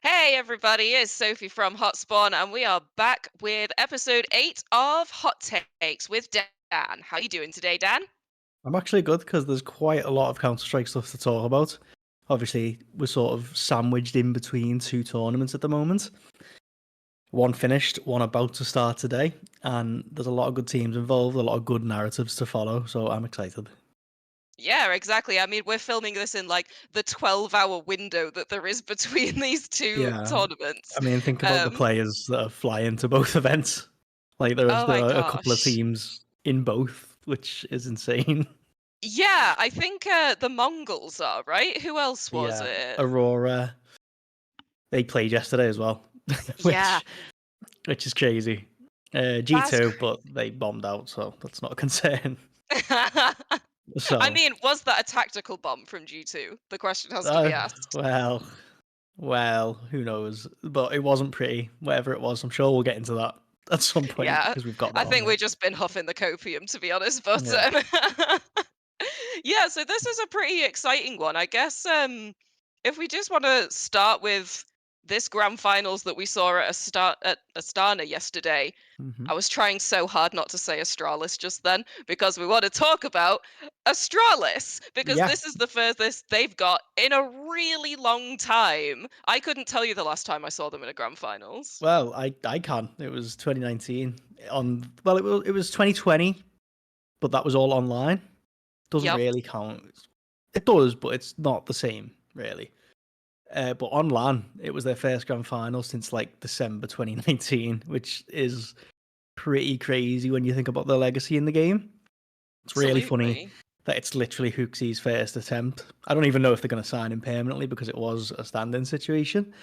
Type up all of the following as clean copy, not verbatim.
Hey everybody, it's Sophie from Hotspawn, and we are back with episode 8 of Hot Takes with Dan. How you doing today, Dan? I'm actually good because there's quite a lot of Counter-Strike stuff to talk about. Obviously, we're sort of sandwiched in between two tournaments at the moment. One finished, one about to start today, and there's a lot of good teams involved, a lot of good narratives to follow, so I'm excited. Yeah, exactly. I mean, we're filming this in like the 12-hour window that there is between these two Yeah, tournaments. I mean, think about the Um, players that are flying to both events. Like, oh there my are a couple of gosh. teams in both, which is insane. Yeah, I think the Mongols are, right? Who else was Yeah, it? Aurora, they played yesterday as well, Yeah, which which is crazy. that's G2, but they bombed out, so that's not a concern. I So, mean, was that a tactical bomb from G2? The question has to be asked. well, well, who knows? But it wasn't pretty. Whatever it was, I'm sure we'll get into that at some point Yeah, because we've got that I on think there. we've just been huffing the copium, to be honest. But Yeah. yeah, so this is a pretty exciting one, I guess. If we just want to start with this grand finals that we saw at Astana yesterday, Hmm. I was trying so hard not to say Astralis just then because we want to talk about Astralis because Yeah. this is the furthest they've got in a really long time. I couldn't tell you the last time I saw them in a grand finals. Well, I can. It was 2019 on. Well, it was 2020, but that was all online. Doesn't Yep. really count. It does, but it's not the same, really. But online, it was their first grand final since like December 2019, which is pretty crazy when you think about the legacy in the game. It's really funny Absolutely. that it's literally Hooksy's first attempt. I don't even know if they're going to sign him permanently because it was a stand-in situation.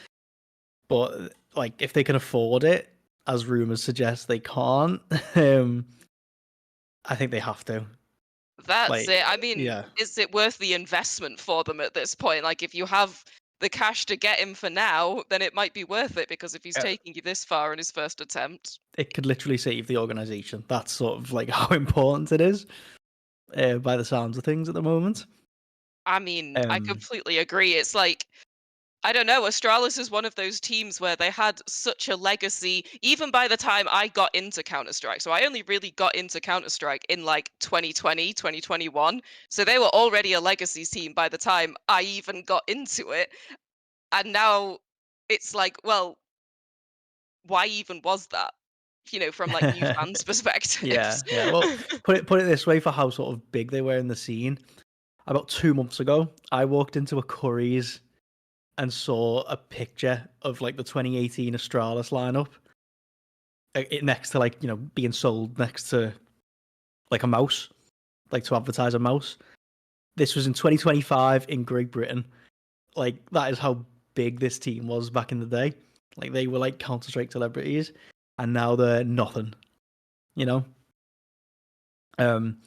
But like, if they can afford it, as rumors suggest, they can't. Um, I think they have to. That's Like, it. I mean, yeah, is it worth the investment for them at this point? Like, if you have the cash to get him for now, then it might be worth it because if he's uh, taking you this far in his first attempt. it could literally save the organization. That's sort of like how important it is, by the sounds of things at the moment. I mean, I Um, completely agree. It's like, I don't know, Astralis is one of those teams where they had such a legacy even by the time I got into Counter-Strike. So I only really got into Counter-Strike in like 2020, 2021. So they were already a legacy team by the time I even got into it. And now it's like, well, why even was that? From like new fans' yeah, perspectives. yeah. Well, put it this way for how sort of big they were in the scene. About 2 months ago, I walked into a Curry's and saw a picture of like the 2018 Astralis lineup, it next to like being sold next to like a mouse, like to advertise a mouse. This was in 2025 in Great Britain. Like that is how big this team was back in the day. Like they were like Counter Strike celebrities, and now they're nothing. You know. Um,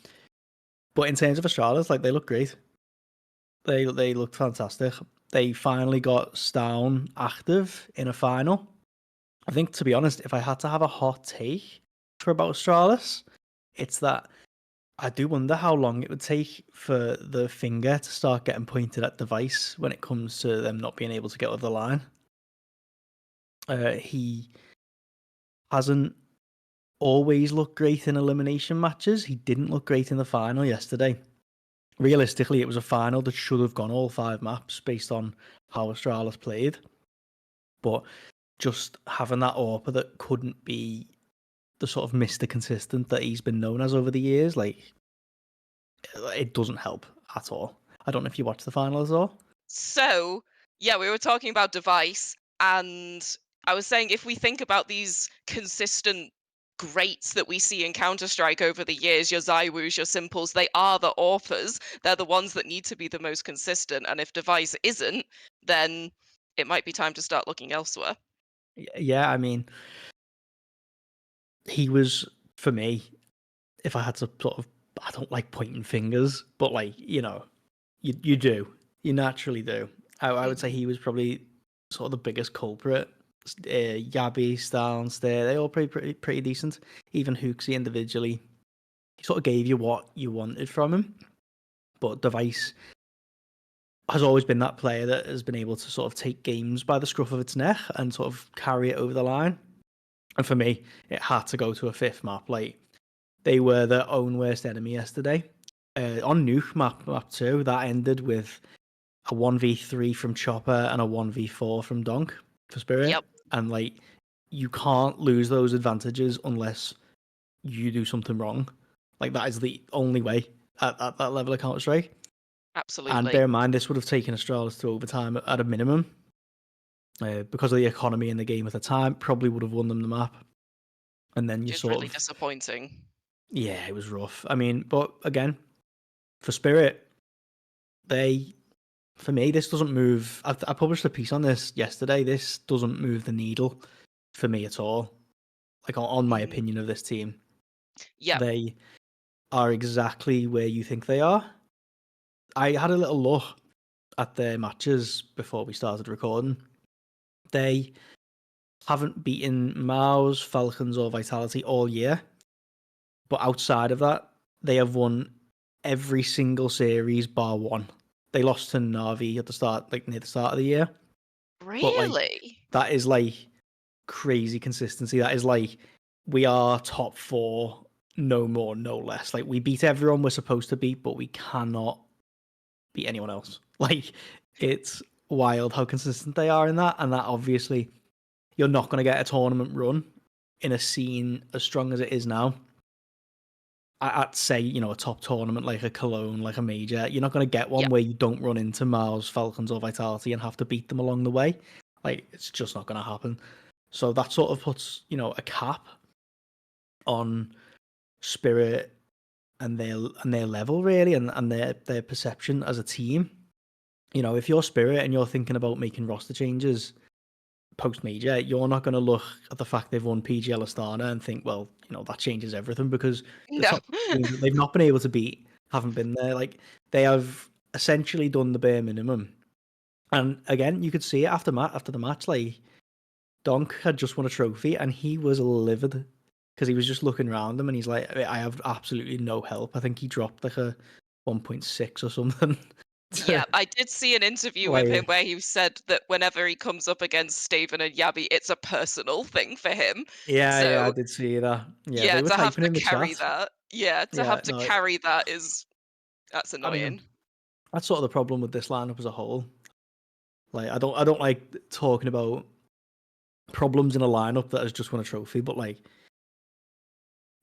but in terms of Astralis, like they look great. They looked fantastic. They finally got Stown active in a final. I think, to be honest, if I had to have a hot take for about Astralis, it's that I do wonder how long it would take for the finger to start getting pointed at device when it comes to them not being able to get over the line. He hasn't always looked great in elimination matches. He didn't look great in the final yesterday. Realistically, it was a final that should have gone all 5 maps based on how Astralis played. But just having that AWPer that couldn't be the sort of Mr. Consistent that he's been known as over the years, like, it doesn't help at all. I don't know if you watched the final at all. So, yeah, we were talking about device, and I was saying if we think about these consistent greats that we see in Counter Strike over the years, your Zywus, your Simples, they are the AWPers. They're the ones that need to be the most consistent. And if device isn't, then it might be time to start looking elsewhere. Yeah, I mean, he was, for me, if I had to sort of, I don't like pointing fingers, but like, you do. You naturally do. I would say Hmm. he was probably sort of the biggest culprit. Yabby, Stallings, they all pretty decent. Even Hooksy individually, he sort of gave you what you wanted from him. But Device, has always been that player that has been able to sort of take games by the scruff of its neck and sort of carry it over the line. And for me, it had to go to a fifth map. Like, they were their own worst enemy yesterday. On Nuke map 2, that ended with a 1v3 from Chopper and a 1v4 from Donk for Spirit. Yep. And, like, you can't lose those advantages unless you do something wrong. Like, that is the only way at that level of Counter-Strike. And Absolutely. bear in mind, this would have taken Astralis to overtime at a minimum. Because of the economy in the game at the time, probably would have won them the map. And then you Which is sort really of, disappointing. yeah, it was rough. I mean, but again, for Spirit, for me, this doesn't move. I published a piece on this yesterday. This doesn't move the needle for me at all. Like, on my Mhm. opinion of this team, Yep. they are exactly where you think they are. I had a little look at their matches before we started recording. They haven't beaten Mars, Falcons, or Vitality all year. But outside of that, they have won every single series bar one. They lost to Navi at the start, like near the start of the year. But like, Really? that is like crazy consistency. That is like, we are top 4, no more, no less. Like, we beat everyone we're supposed to beat, but we cannot beat anyone else. Like, it's wild how consistent they are in that. And that, obviously, you're not going to get a tournament run in a scene as strong as it is now. I'd say, a top tournament like a Cologne, like a major, you're not going to get one Yep. where you don't run into Mars, Falcons, or Vitality and have to beat them along the way. Like, it's just not going to happen. So that sort of puts, a cap on Spirit and their level, really, and their perception as a team. If you're Spirit and you're thinking about making roster changes post major, you're not going to look at the fact they've won PGL Astana and think, well, that changes everything, because the No. top teams that they've not been able to beat haven't been there. Like, they have essentially done the bare minimum. And again, you could see it after the match. Like, Donk had just won a trophy and he was livid because he was just looking around him and he's like, I have absolutely no help. I think he dropped like a 1.6 or something. Yeah, to, I did see an interview with him like, where he said that whenever he comes up against Steven and Yabby, it's a personal thing for him. yeah, I So, did see that. Yeah, yeah, they were to have typing to in the carry chat. that. Yeah, to Yeah, have to no, carry that that's I mean, annoying. that's sort of the problem with this lineup as a whole. Like, I don't like talking about problems in a lineup that has just won a trophy, but like,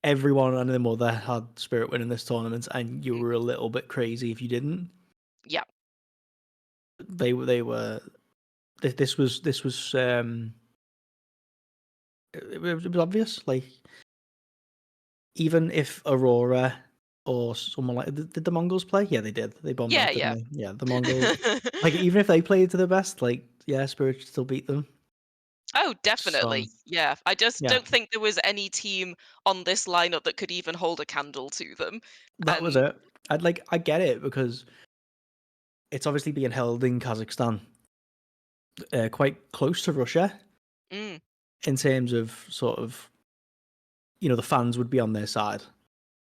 everyone and their mother had Spirit winning this tournament, and you Mm, were a little bit crazy if you didn't. yeah. They were. This was it was obvious. Like, even if Aurora or someone like, did the Mongols play? Yeah, they did. They bombed Yeah, out, didn't yeah. they? Yeah, the Mongols. Like, even if they played to their best, like, yeah, Spirit should still beat them. Oh, So definitely. Yeah. I just yeah, don't think there was any team on this lineup that could even hold a candle to them. that was And it. I get it, because it's obviously being held in Kazakhstan, quite close to Russia, mm, in terms of sort of, the fans would be on their side.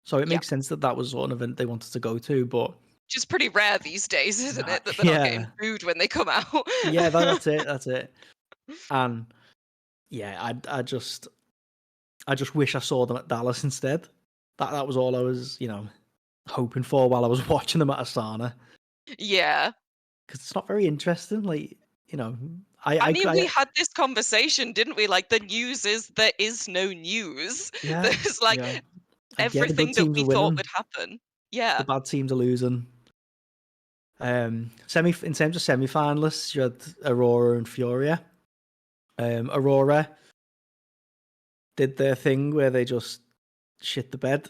So it yeah. makes sense that that was sort of an event they wanted to go to. But Which is pretty rare these days, isn't it? That they're not getting yeah, booed when they come out. yeah, that's it. That's it. And yeah, I just wish I saw them at Dallas instead. That was all I was, hoping for while I was watching them at Astana, Yeah. because it's not very interesting. Like, you know, I mean, we I had this conversation, didn't we? Like, the news is there is no news. yeah, There's like yeah, the good everything that teams we are thought winning, would happen. the Yeah. bad teams are losing. In terms of semi-finalists, you had Aurora and Furia. Aurora did their thing where they just shit the bed.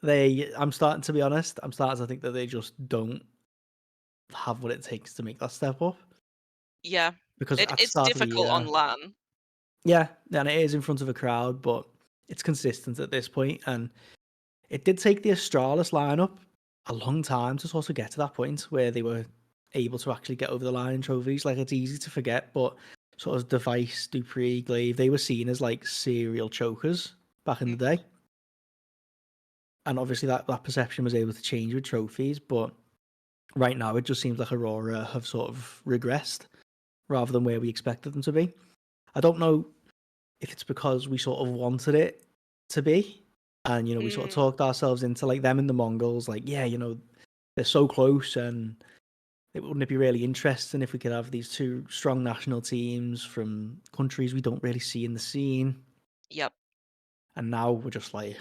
I'm starting to be honest. I'm starting to think that they just don't have what it takes to make that step up. Yeah. Because at the It's start of the difficult on year, LAN. yeah, and it is in front of a crowd, but it's consistent at this point. And it did take the Astralis lineup a long time to sort of get to that point where they were able to actually get over the line in trophies. Like, it's easy to forget, but sort of Device, Dupree, Glaive, they were seen as like serial chokers back in the Mhm. day. And obviously that perception was able to change with trophies, but right now it just seems like Aurora have sort of regressed rather than where we expected them to be. I don't know if it's because we sort of wanted it to be, and we sort of Mm, talked ourselves into like them and the Mongols, like yeah, they're so close, and wouldn't it be really interesting if we could have these two strong national teams from countries we don't really see in the scene? yep. And now we're just like,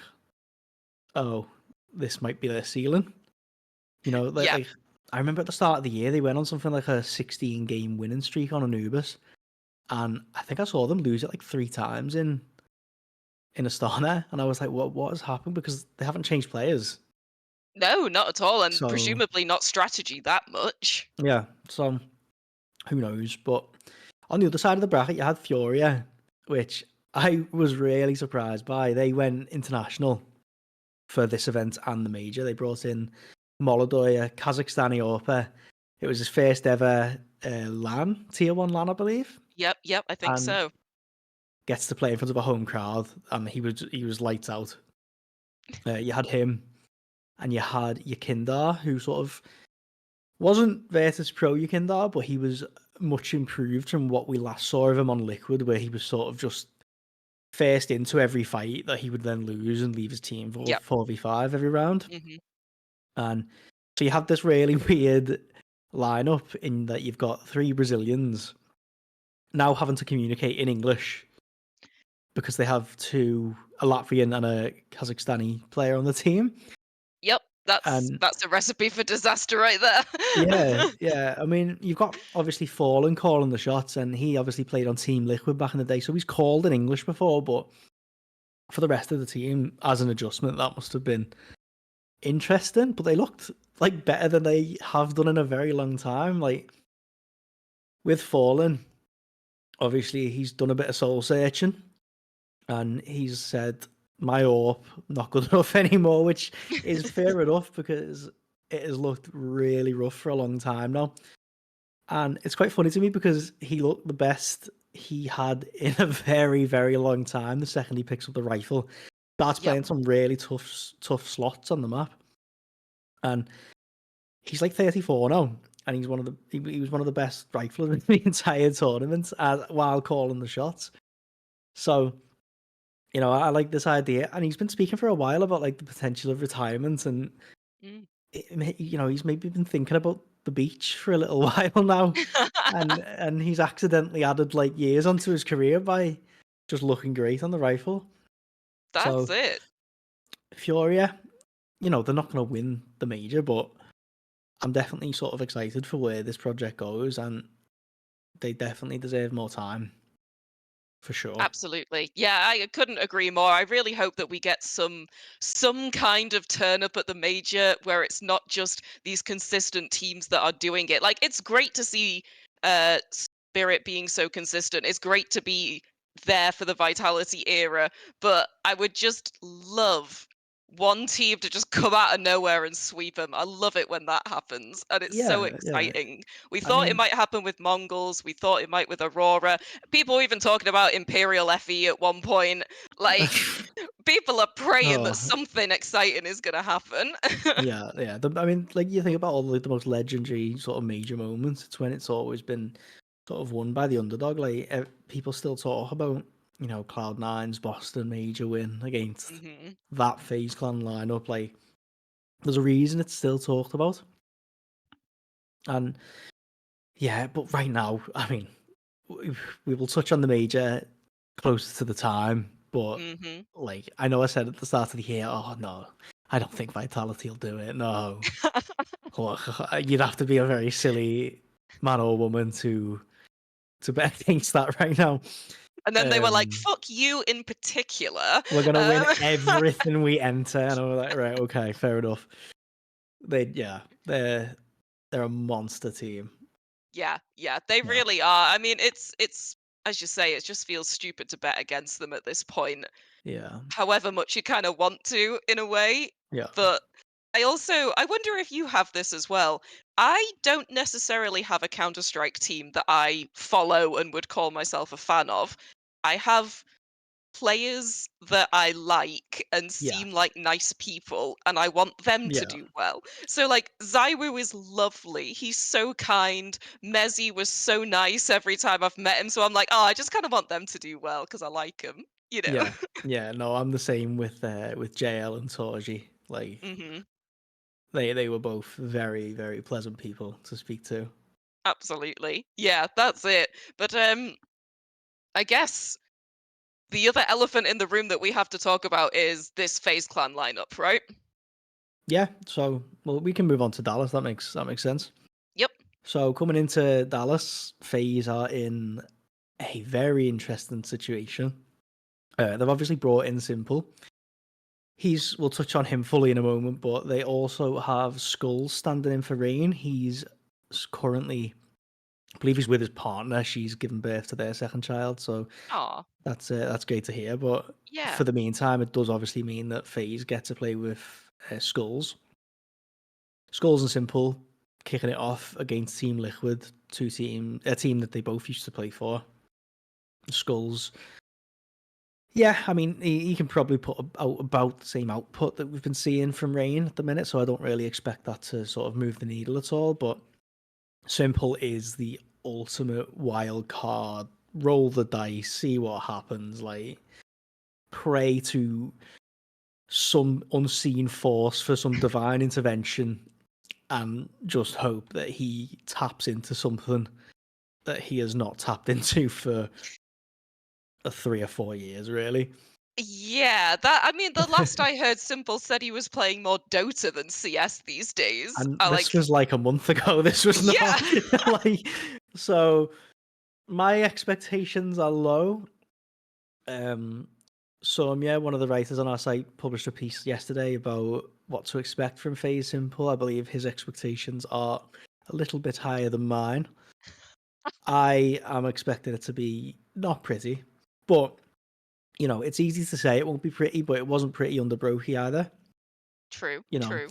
oh, this might be their ceiling. Yeah. Like I remember at the start of the year they went on something like a 16 game winning streak on Anubis, and I think I saw them lose it like three times in Astana, and I was like, what has happened? Because they haven't changed players. No, not at all, and So presumably not strategy that much. yeah, so who knows? But on the other side of the bracket, you had Furia, which I was really surprised by. They went international for this event and the major. They brought in Molodoi, a Kazakhstani Orpa. It was his first ever LAN, Tier 1 LAN, I believe, Yep, yep, I think and so. gets to play in front of a home crowd, and he was lights out. You had him, and you had Yakindar, who sort of wasn't Virtus Pro Yakindar, but he was much improved from what we last saw of him on Liquid, where he was sort of just first into every fight that he would then lose and leave his team for Yep. 4v5 every round. Mhm. And so you have this really weird lineup in that you've got three Brazilians now having to communicate in English because they have a Latvian and a Kazakhstani player on the team. Yep, And that's a recipe for disaster right there. yeah, yeah. I mean, you've got obviously Fallen calling the shots, and he obviously played on Team Liquid back in the day, so he's called in English before. But for the rest of the team, as an adjustment, that must have been interesting. But they looked like better than they have done in a very long time. Like with Fallen, obviously he's done a bit of soul searching, and he's said my AWP not good enough anymore, which is fair enough because it has looked really rough for a long time now. And it's quite funny to me because he looked the best he had in a very, very long time the second he picks up the rifle. Starts Yep. playing some really tough slots on the map. And he's like 34 now. And he's he was one of the best riflers in the entire tournament while calling the shots. So, I like this idea. And he's been speaking for a while about like the potential of retirement, and Mm. he's maybe been thinking about the beach for a little while now, and he's accidentally added like years onto his career by just looking great on the rifle. That's So it. Furia, they're not going to win the major, but I'm definitely sort of excited for where this project goes, and they definitely deserve more time for sure. Absolutely. Yeah, I couldn't agree more. I really hope that we get some kind of turn up at the major where it's not just these consistent teams that are doing it. Like it's great to see Spirit being so consistent. It's great to be there for the Vitality era, but I would just love one team to just come out of nowhere and sweep them. I love it when that happens, and it's so Yeah, yeah. exciting. We I thought it mean, might happen with Mongols, we thought it might with Aurora. People were even talking about Imperial FE at one point. Like, people are praying that oh, something exciting is going to happen. yeah, yeah. I mean, like you think about all the most legendary sort of major moments. It's when it's always been sort of won by the underdog. Like people still talk about, Cloud9's Boston major win against Hmm. that FaZe Clan lineup. Like, there's a reason it's still talked about. And yeah, but right now, I mean, we will touch on the major closer to the time. But Hmm. like, I know I said at the start of the year, oh no, I don't think Vitality will do it. No. Look, you'd have to be a very silly man or woman to bet against that right now. And then they were like, Um, fuck you in particular. we're gonna win Um, everything we enter, and I'm like, right, okay, fair enough. Yeah, they're a monster team. yeah, yeah, they Yeah, really are. I mean, it's as you say, it just feels stupid to bet against them at this point. yeah, However much you kind of want to in a way. yeah. But I wonder if you have this as well. I don't necessarily have a Counter-Strike team that I follow and would call myself a fan of. I have players that I like and Yeah, seem like nice people, and I want them to yeah, do well. So, like, Zywoo is lovely. He's so kind. Mezzy was so nice every time I've met him. So I'm like, oh, I just kind of want them to do well because I like him, you know? yeah, yeah. No, I'm the same with JL and Torji. Like hmm they were both very, very pleasant people to speak to. Absolutely. Yeah, that's it. But I guess the other elephant in the room that we have to talk about is this FaZe Clan lineup, right? Yeah, so well, we can move on to Dallas. That makes sense. Yep. So coming into Dallas, FaZe are in a very interesting situation. They've obviously brought in Simple. We'll touch on him fully in a moment, but they also have Skulls standing in for Rain. He's currently, I believe he's with his partner. She's given birth to their second child, so Aw. that's great to hear. But Yeah. for the meantime, it does obviously mean that FaZe get to play with Skulls. Skulls and Simple kicking it off against Team Liquid, a team that they both used to play for. Skulls, yeah, I mean he can probably put out about the same output that we've been seeing from Rain at the minute, so I don't really expect that to sort of move the needle at all. But Simple is the ultimate wild card. Roll the dice, see what happens. Like pray to some unseen force for some divine intervention, and just hope that he taps into something that he has not tapped into for 3 or 4 years, really. Yeah, that I mean, the last I heard, Simple said he was playing more Dota than CS these days. And I this like was like a month ago. This was yeah. not like so. My expectations are low. Um, yeah, one of the writers on our site published a piece yesterday about what to expect from FaZe Simple. I believe his expectations are a little bit higher than mine. I am expecting it to be not pretty, but it's easy to say it won't be pretty, but it wasn't pretty under Brokey either. True, You know, true.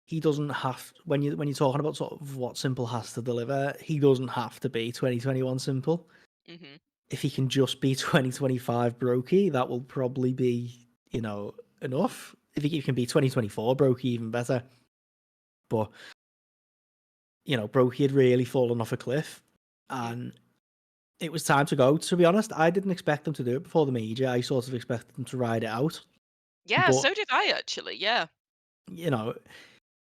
he doesn't have when you're talking about sort of what Simple has to deliver, he doesn't have to be 2021 Simple. Mhm. If he can just be 2025 Brokey, that will probably be, enough. If he can be 2024 Brokey, even better. But, Brokey had really fallen off a cliff Mhm. and it was time to go. To be honest, I didn't expect them to do it before the major. I sort of expected them to ride it out. Yeah, But, so did I actually. Yeah. you know,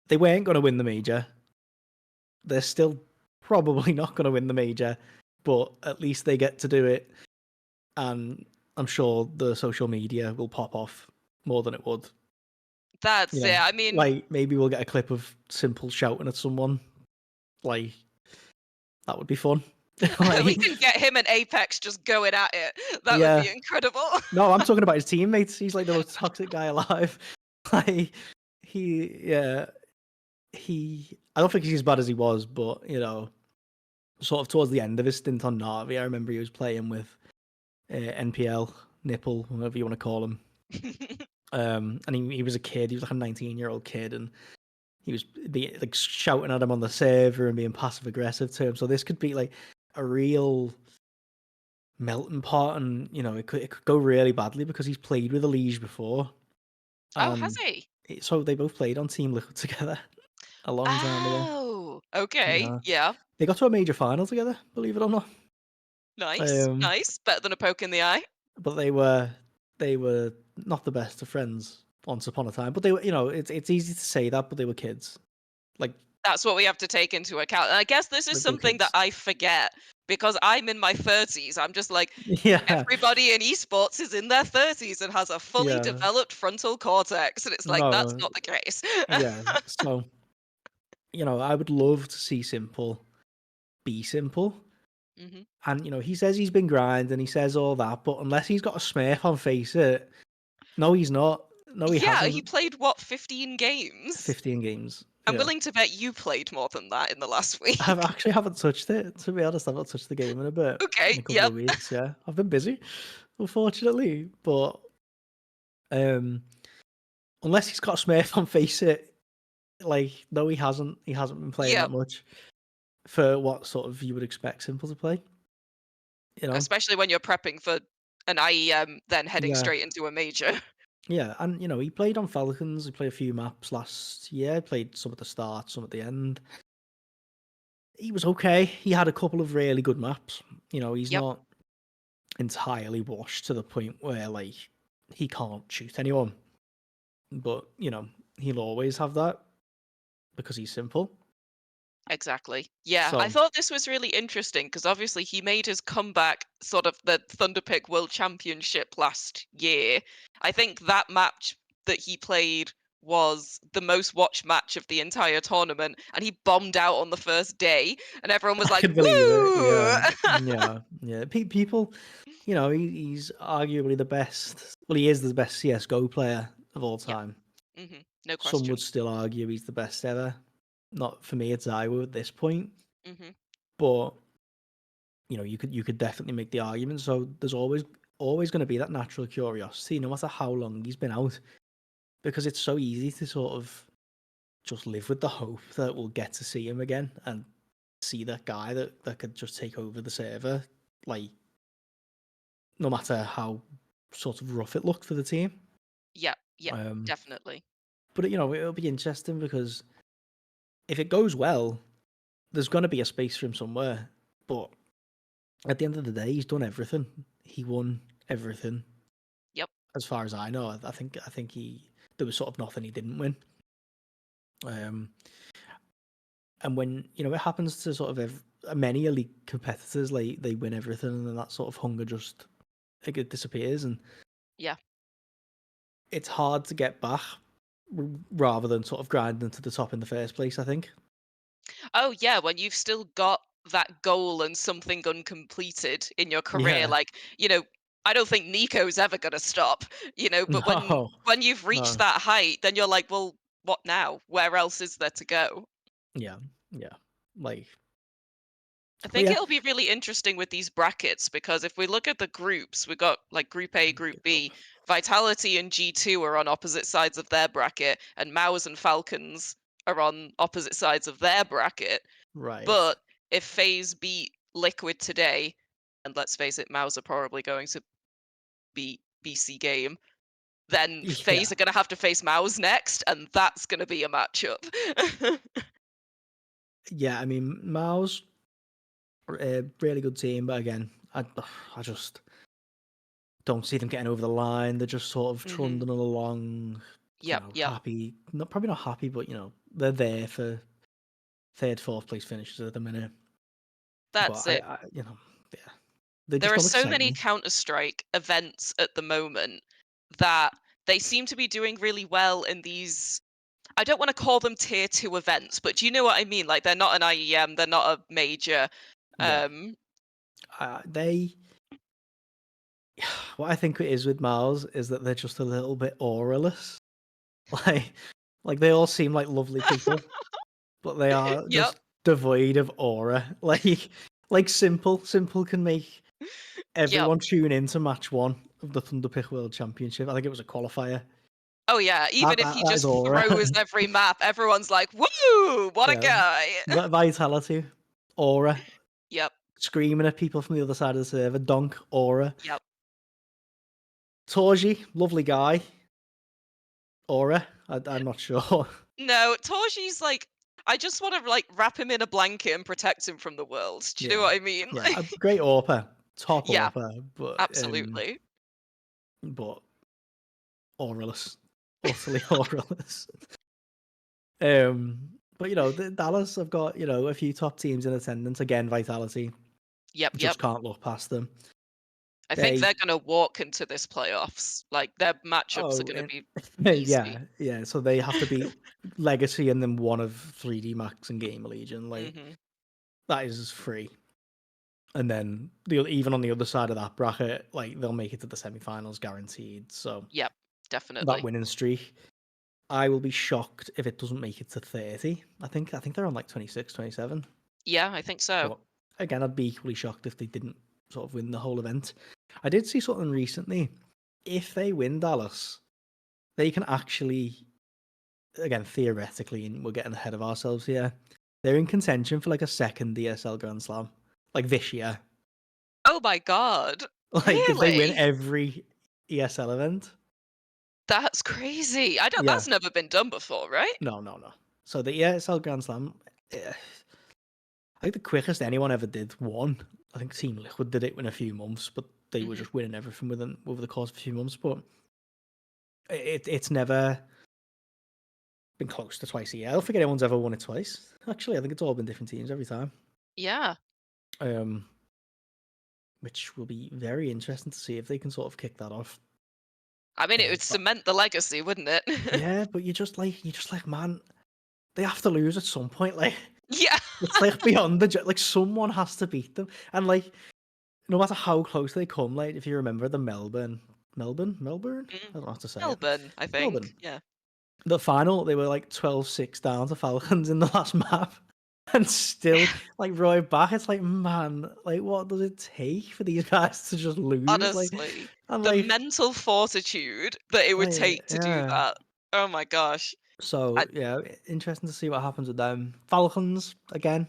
they weren't going to win the major. They're still probably not going to win the major, but at least they get to do it. And I'm sure the social media will pop off more than it would. That's it. I mean, Like maybe we'll get a clip of Simple shouting at someone. Like that would be fun. we Like, can get him and Apex just going at it. That would yeah. be incredible. No, I'm talking about his teammates. He's like the most toxic guy alive. Like yeah, I don't think he's as bad as he was, but sort of towards the end of his stint on Navi, I remember he was playing with NPL, Nipple, whatever you want to call him. And he was a kid. He was like a 19-year-old kid, and he was like shouting at him on the server and being passive aggressive to him. So this could be like a real melting pot, and it could go really badly because he's played with Elige before, Oh, has and he? so they both played on Team Liquid together a long time ago. Oh, okay. Yeah, Yeah. they got to a major final together, believe it or not. Nice. Um, Nice. Better than a poke in the eye. but they were not the best of friends once upon a time. But they were, it's easy to say that, but they were kids, like That's what we have to take into account. And I guess this is they were something that kids. I forget because I'm in my 30s. I'm just like, Yeah, everybody in esports is in their 30s and has a fully yeah. developed frontal cortex. And it's like, that's No, not the case. yeah. So, I would love to see Simple be Simple. hmm And, he says he's been grinding, he says all that, but unless he's got a smurf on face it, no, he's not. No, he Yeah, he hasn't. played what, 15 games? 15 games. I'm Yeah. willing to bet you played more than that in the last I week. actually haven't touched it, to be honest. I've not touched the game in a bit, in Okay, a couple yep. of weeks. Yeah. I've been busy, unfortunately. But um, unless he's got a smurf on face it, like, no, he hasn't. He hasn't been playing that Yep. much for what sort of you would expect Simple to play, you know? Especially when you're prepping for an IEM, then heading Yeah, straight into a major. yeah, and he played on Falcons. He played a few maps last year. Played some at the start, some at the end. He was okay. He had a couple of really good maps. He's Yep, not entirely washed to the point where he can't shoot anyone, but he'll always have that because he's simple. exactly. Yeah, I So thought this was really interesting because obviously he made his comeback sort of the Thunderpick World Championship last year. I think that match that he played was the most watched match of the entire tournament, and he bombed out on the first day, and everyone was I like, can believe it. "Woo!" Yeah, yeah, yeah. People, he's arguably the best. Well, he is the best CS:GO player of all Yeah, time. no Some would question. still argue he's the best ever. Not for me, it's Iowa at this point, hmm but you could definitely make the argument. So there's always going to be that natural curiosity, no matter how long he's been out, because it's so easy to sort of just live with the hope that we'll get to see him again and see that guy that could just take over the server, like no matter how sort of rough it looked for the team. Yep, yep, Um, definitely. but it'll be interesting because if it goes well, there's going to be a space for him somewhere. But at the end of the day, he's done everything. He won everything, Yep. as far as I know. I think there was sort of nothing he didn't win. Um, and when it happens to sort of many elite competitors, like they win everything, and then that sort of hunger just it disappears, and Yeah. it's hard to get back rather than sort of grinding to the top in the first place. I think. Oh, yeah, when you've still got that goal and something uncompleted in your career, Yeah. like, I don't think Nico's ever gonna stop, but when No. when you've reached No. that height, then you're like, "Well, what now? Where else is there to go?" Yeah. Yeah. Like. I But think yeah. it'll be really interesting with these brackets because if we look at the groups, we got like Group A, Group Get it up. B. Vitality and G2 are on opposite sides of their bracket, and Maus and Falcons are on opposite sides of their bracket. Right. But if FaZe beat Liquid today, and let's face it, Maus are probably going to beat BC Game, then Yeah. FaZe are going to have to face Maus next, and that's going to be a matchup. Yeah. I mean, Miles, really good team, but again, I just don't see them getting over the line. They're just sort of hmm trundling along, Yep, yep, happy. Not probably not happy, but they're there for third, fourth place finishes at the minute. But that's it. yeah, they There just are don't so excite many me. Counter Strike events at the moment that they seem to be doing really well in these. I don't want to call them tier two events, but do you know what I mean? Like they're not an IEM, they're not a major. Yeah, Um, they. What I think it is with Miles is that they're just a little bit auraless. Like, like they all seem like lovely people, but they are yep, just devoid of aura. Like simple can make yep. everyone tune in to match one of the Thunderpick World Championship. I think it was a qualifier. Oh yeah, That even if that, he that is just aura. throws every map, everyone's like, "Woo, what a Yeah, guy!" vitality, aura, Yep, screaming at people from the other side of the server. Donk, aura. yep. Torji, lovely guy, aura. I'm not sure. No, Torshi's like, I just want to like wrap him in a blanket and protect him from the world. Do you know Yeah, what I mean? yeah, a great AWPer, top Yeah, AWPer, absolutely. but auraless, utterly auraless. But Dallas have got a few top teams in attendance. Again, Vitality Yep, yep. just can't look past them. I think they're They gonna walk into this playoffs. Like their matchups are oh gonna and be easy. yeah. So they have to beat Legacy and then one of 3D Max and Gamer Legion. Like Mhm. that is free. And then even on the other side of that bracket, like they'll make it to the semifinals guaranteed. So Yep, that definitely. winning streak, I will be shocked if it doesn't make it to 30. I think they're on like 26, 27. Yeah, I think so. But again, I'd be equally shocked if they didn't sort of win the whole event. I did see something recently. If they win Dallas, they can actually, again, theoretically, and we're getting ahead of ourselves here, they're in contention for like a second DSL Grand Slam, like this year. Oh my god. Like if they win Really? every ESL event. That's crazy. I don't Yeah. that's never been done before, right? No, no, no. So the ESL Grand Slam, I think the quickest anyone ever did one. I think Team Liquid did it in a few months, but they were Mhm. just winning everything within over the course of a few months. But it's never been close to twice a year. I don't think anyone's ever won it twice. Actually, I think it's all been different teams every time. Yeah. Um, which will be very interesting to see if they can sort of kick that off. I mean, it would But cement the legacy, wouldn't it? yeah, but you're just like, man, they have to lose at some point. Like Yeah. it's like beyond like someone has to beat them, and like no matter how close they come, like if you remember the Melbourne, I Mm. don't know how to say it, Melbourne, I Melbourne. think. Yeah. The final, they were like 12-6 down to Falcons in the last map, and still like right back. It's like, man, like what does it take for these guys to just lose? Like, Honestly, and the like, mental fortitude that it would take to do yeah. that. Oh my gosh. So I yeah, interesting to see what happens with them. Falcons again.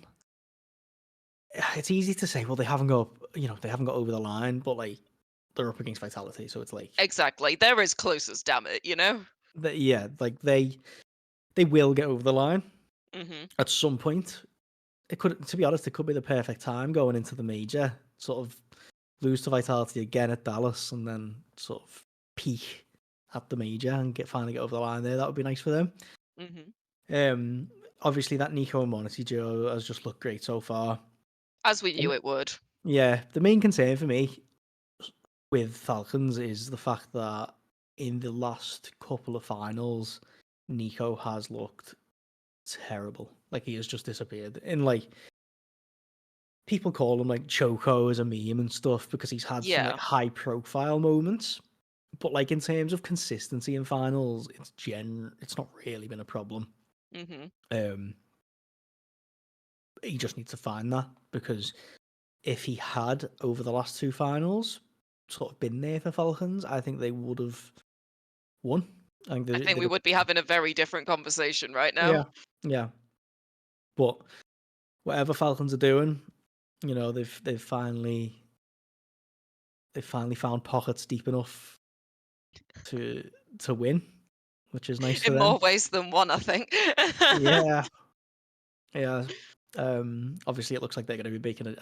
It's easy to say, well, they haven't got over the line, but like they're up against Vitality, so it's like, exactly. They're as close as damn it, you know? yeah, like they will get over the line Mhm. at some point. It could, to be honest, it could be the perfect time going into the major, sort of lose to Vitality again at Dallas, and then sort of peak at the major and finally get over the line there. That would be nice for them. Mhm. Obviously that Nico and Monty duo has just looked great so far. As we knew And it would. yeah, the main concern for me with Falcons is the fact that in the last couple of finals, Nico has looked terrible. Like he has just disappeared. And like people call him like Choco as a meme and stuff because he's had some like Yeah. high profile moments. But like in terms of consistency in finals, it's not really been a problem. Mhm. Um he just needs to find that because if he had over the last two finals sort of been there for Falcons, I think they would have won. I think I think they'd we have, would be having a very different conversation right now. yeah, yeah. But whatever Falcons are doing, they've finally found pockets deep enough to win, which is nice for In them. more ways than one, I think. Yeah, yeah. Obviously, it looks like they're going to be making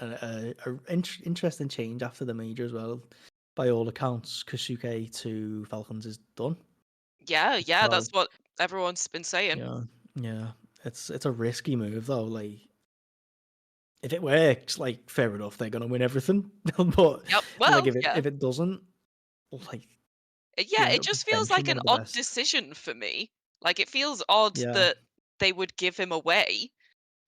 interesting change after the major as well. By all accounts, Kasuke to Falcons is done. Yeah, yeah, So that's what everyone's been saying. yeah, yeah. It's a risky move though. Like if it works, like fair enough, they're gonna win everything. But Yep. like Well, if it yeah. if it doesn't, like Yeah, you end it up just just feels benching like one an of the odd best. decision for me. Like, it feels odd Yeah, that they would give him away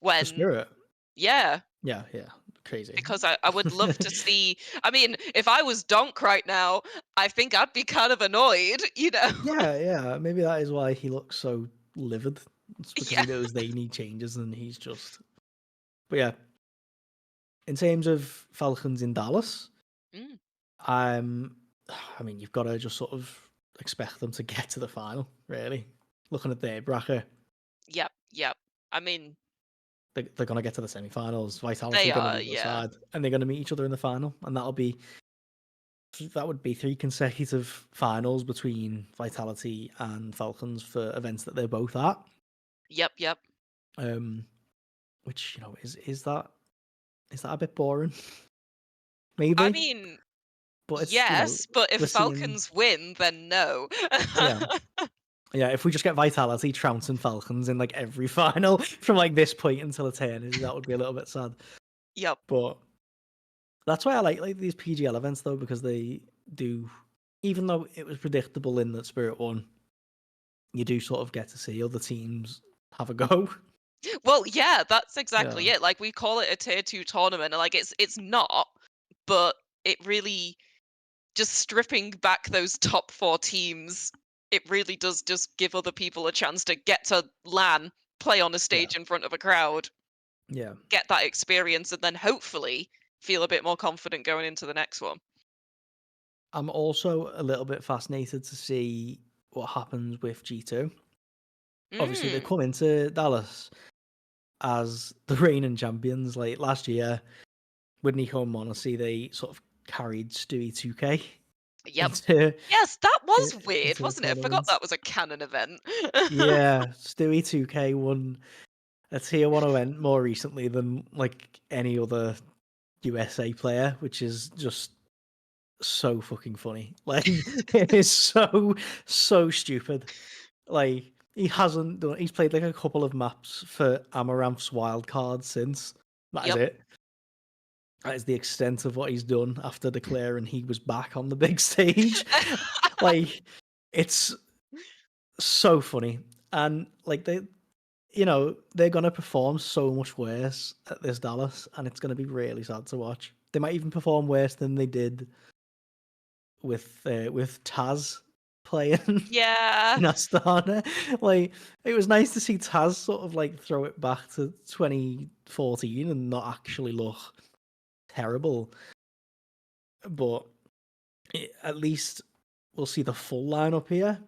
the when spirit. yeah, Yeah, yeah, crazy. because I would love to see I mean, if I was Donk right now, I think I'd be kind of annoyed, you know? Yeah, yeah. Maybe that is why he looks so livid. It's because Yeah. he knows they need changes, and he's just. But yeah, in terms of Falcons in Dallas, Mm, I'm. I mean, you've got to just sort of expect them to get to the final. Really, looking at their bracket, yep, yep. I mean, they're going to get to the semi-finals. Vitality they are going to are, be the other yeah. side, and they're going to meet each other in the final, and that would be three consecutive finals between Vitality and Falcons for events that they're both at. Yep, yep. Um, which is that a bit boring? I Maybe, mean, but it's yes, but if we're seeing, Falcons win, then no. yeah, yeah. If we just get Vitality trouncing Falcons in like every final from like this point until eternity, that would be a little bit sad. Yep. But that's why I like these PGL events though, because they do, even though it was predictable in that Spirit won, you do sort of get to see other teams have a go. Well, yeah, that's Yeah, exactly it. Like we call it a tier 2 tournament and like it's not, but it really just stripping back those top 4 teams, it really does just give other people a chance to get to LAN, play on a yeah, stage in front of a crowd, yeah. get that experience and then hopefully feel a bit more confident going into the next one. I'm also a little bit fascinated to see what happens with G2. Obviously, they Mm. come into Dallas as the reigning champions. Like last year with Nico and Monacy, they sort of carried Stewie 2K Yep. into Yes, that was weird, into a wasn't it? I forgot tournament. that was a canon event. Yeah, Stewie 2K won a tier 1 event more recently than like any other USA player, which is just so fucking funny. Like it is so stupid. Like he's played like a couple of maps for Amaranth's wildcard since. That is Yep. it. That is the extent of what he's done after declaring he was back on the big stage. Like it's so funny. And like they're gonna perform so much worse at this Dallas, and it's gonna be really sad to watch. They might even perform worse than they did with Taz playing Yeah. in Astana. Like it was nice to see Taz sort of like throw it back to 2014 and not actually look terrible. But at least we'll see the full lineup here.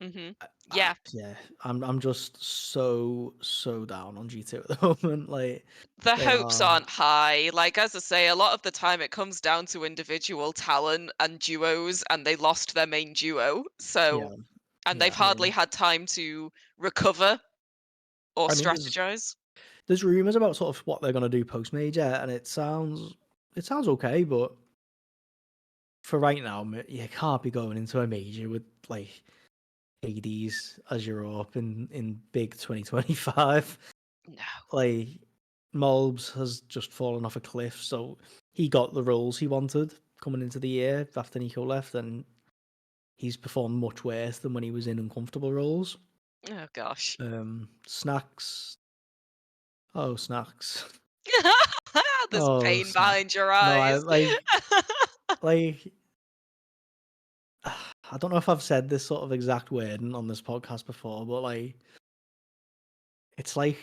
Mhm. Yeah. Yeah, I'm just so down on G2 at the moment. Like The they hopes are, aren't high. Like, as I say, a lot of the time it comes down to individual talent and duos, and they lost their main duo. yeah, So, and they've yeah. hardly had time to recover or I mean, strategize. there's rumors about sort of what they're gonna do post major, and it sounds okay, but for right now, you can't be going into a major with like ADs as you're up in big 2025. No. Like Molbs has just fallen off a cliff, so he got the roles he wanted coming into the year after Nico left, and he's performed much worse than when he was in uncomfortable roles. Oh gosh. Snacks. Oh, snacks. There's Oh, pain snack. behind your No, I eyes. like. I don't know if I've said this sort of exact wording on this podcast before, but like it's like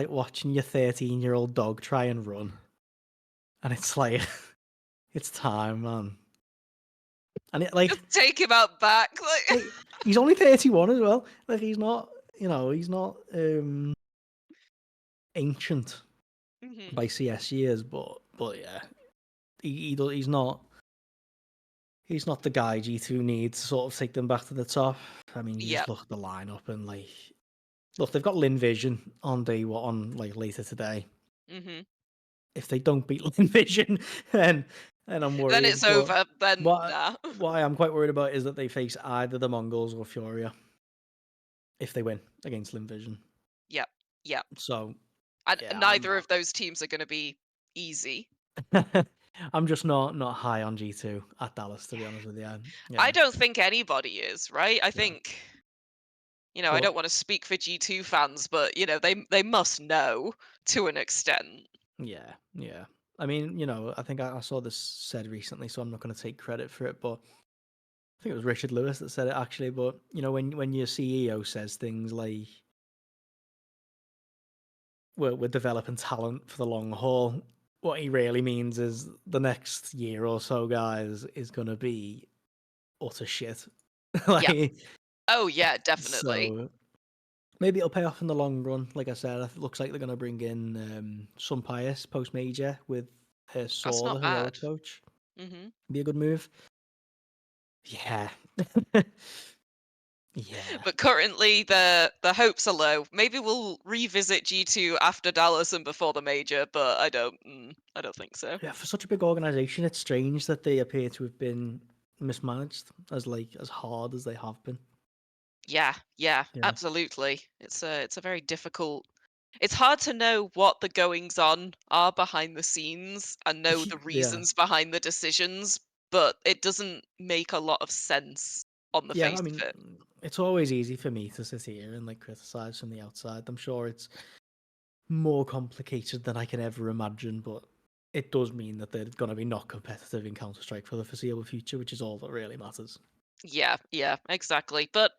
watching your 13-year-old dog try and run, and it's like it's time, man. And it Just take him out back. Like, like he's only 31 as well. Like he's not ancient mhm. by CS years, but yeah, he's not the guy G2 needs to sort of take them back to the top. I mean, you just Yep. look at the lineup and like look, they've got Lin Vision on day what on like later today. Mhm. If they don't beat Lin Vision, then I'm Then worried. it's But over. Then what nah. what I am quite worried about is that they face either the Mongols or Furia if they win against Lin Vision. Yep. Yep. So And yeah, neither of those teams are going to be easy. I'm just not high on G2 at Dallas, to be honest with you. I Yeah, don't think anybody is, right? I yeah. think, I But don't want to speak for G2 fans, but they must know to an extent. yeah, yeah. I mean, I think I saw this said recently, so I'm not going to take credit for it. But I think it was Richard Lewis that said it actually. But when your CEO says things like we're developing talent for the long haul, what he really means is the next year or so, guys, is going to be utter shit. Yeah. Like Oh yeah, definitely. so. Maybe it'll pay off in the long run. Like I said, it looks like they're going to bring in Sun Pius post major with That's Saw, the not bad. heroic coach. hmm Be a good move. Yeah. Yeah. But currently, the hopes are low. Maybe we'll revisit G2 after Dallas and before the major, but I don't think so. Yeah, for such a big organization, it's strange that they appear to have been mismanaged as hard as they have been. Yeah, yeah, Yeah. absolutely. It's a very difficult. It's hard to know what the goings on are behind the scenes and know the Yeah. reasons behind the decisions, but it doesn't make a lot of sense on the Yeah, face I of mean, it. it's always easy for me to sit here and like criticize from the outside. I'm sure it's more complicated than I can ever imagine, but it does mean that they're going to be not competitive in Counter Strike for the foreseeable future, which is all that really matters. Yeah, yeah, exactly. But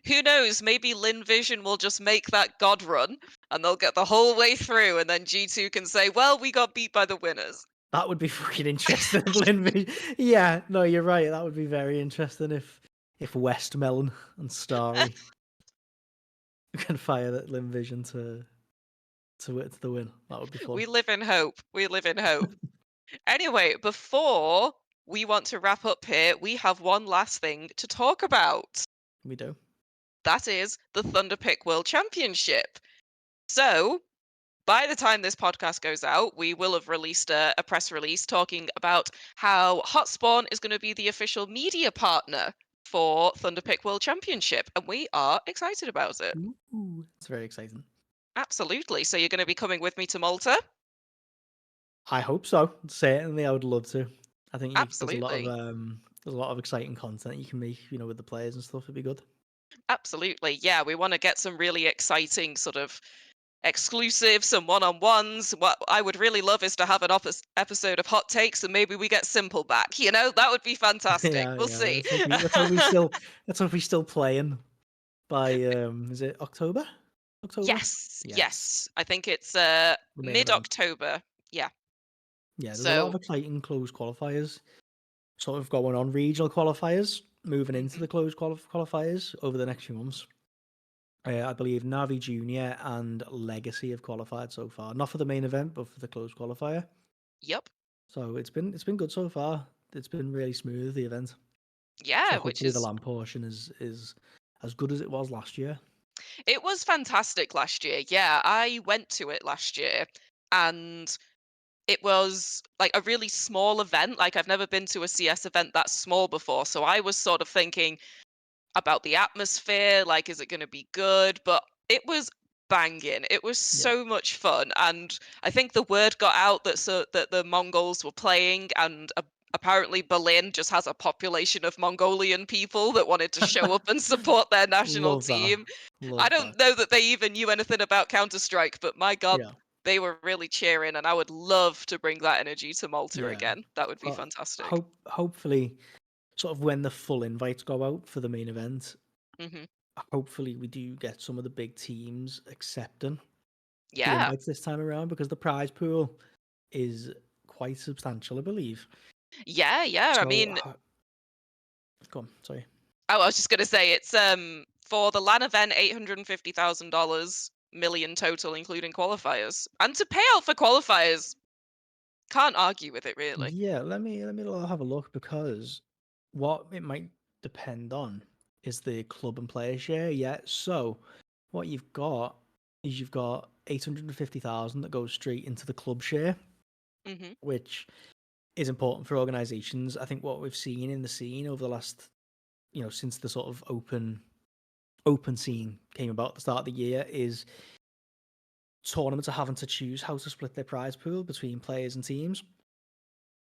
who knows? Maybe Lin Vision will just make that God run and they'll get the whole way through, and then G2 can say, well, we got beat by the winners. That would be fucking interesting if Lin Yeah, no, you're right. That would be very interesting if Westmelon and Starry can fire that Lin Vision to the win. That would be fun. We live in hope. We live in hope. Anyway, before we want to wrap up here, we have one last thing to talk about. We do. That is the Thunderpick World Championship. So, by the time this podcast goes out, we will have released a press release talking about how Hotspawn is going to be the official media partner for Thunderpick World Championship, and we are excited about it. Ooh, it's very exciting. Absolutely. So you're going to be coming with me to Malta? I hope so. Certainly, I would love to. I think Absolutely. there's a lot of exciting content you can make, with the players and stuff. It'd be good. Absolutely. Yeah, we want to get some really exciting sort of exclusive, some one-on-ones. What I would really love is to have an episode of Hot Takes, and maybe we get Simple back. That would be fantastic. Yeah, We'll yeah. see. Let's hope he's still playing by is it October? October? Yes, Yes, yes. I think it's the main event. mid-October. Yeah. Yeah, there's a lot of So, exciting closed qualifiers sort of going on. Regional qualifiers moving into mhm, the closed qualifiers over the next few months. I believe Navi Junior and Legacy have qualified so far. Not for the main event, but for the closed qualifier. yep. So it's been good so far. It's been really smooth, the event. So Yeah, which hopefully the is land portion is as good as it was last year. it was fantastic last year. Yeah, I went to it last year, and it was like a really small event. Like I've never been to a CS event that small before, so I was sort of thinking about the atmosphere, like, is it gonna be good? But it was banging. It was Yeah. so much fun, and I think the word got out that the Mongols were playing, and apparently Berlin just has a population of Mongolian people that wanted to show up and support their national Love that. team. I Love that. don't know that they even knew anything about Counter-Strike, but my god, Yeah. they were really cheering, and I would love to bring that energy to Malta Yeah. again. That would be But fantastic. hopefully sort of when the full invites go out for the main event, Mhm. hopefully we do get some of the big teams accepting the Yeah. invites this time around because the prize pool is quite substantial, I believe. Yeah, yeah, I So, mean, go on, sorry. oh, I was just gonna say it's for the LAN event, $850,000 million total, including qualifiers. And to pay out for qualifiers, can't argue with it really. Yeah, let me have a look because what it might depend on is the club and player share. Yeah, so what you've got is you've got 850,000 that goes straight into the club share, Hmm. which is important for organizations. I think what we've seen in the scene over the last, since the sort of open scene came about at the start of the year is tournaments are having to choose how to split their prize pool between players and teams.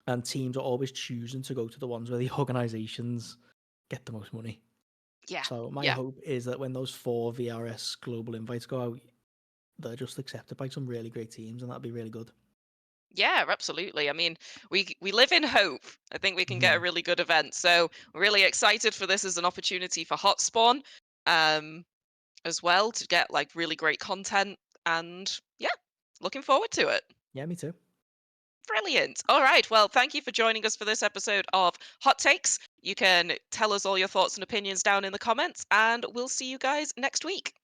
And teams are always choosing to go to the ones where the organizations get the most money. Yeah, So my yeah, hope is that when those 4 VRS global invites go out, they're just accepted by some really great teams, and that'd be really good. yeah, absolutely. I mean, we live in hope. I think we can get Yeah, a really good event. So we're really excited for this as an opportunity for Hotspawn, um, as well to get like really great content. And yeah, looking forward to it. yeah, me too. Brilliant. All right. Well, thank you for joining us for this episode of Hot Takes. You can tell us all your thoughts and opinions down in the comments, and we'll see you guys next week.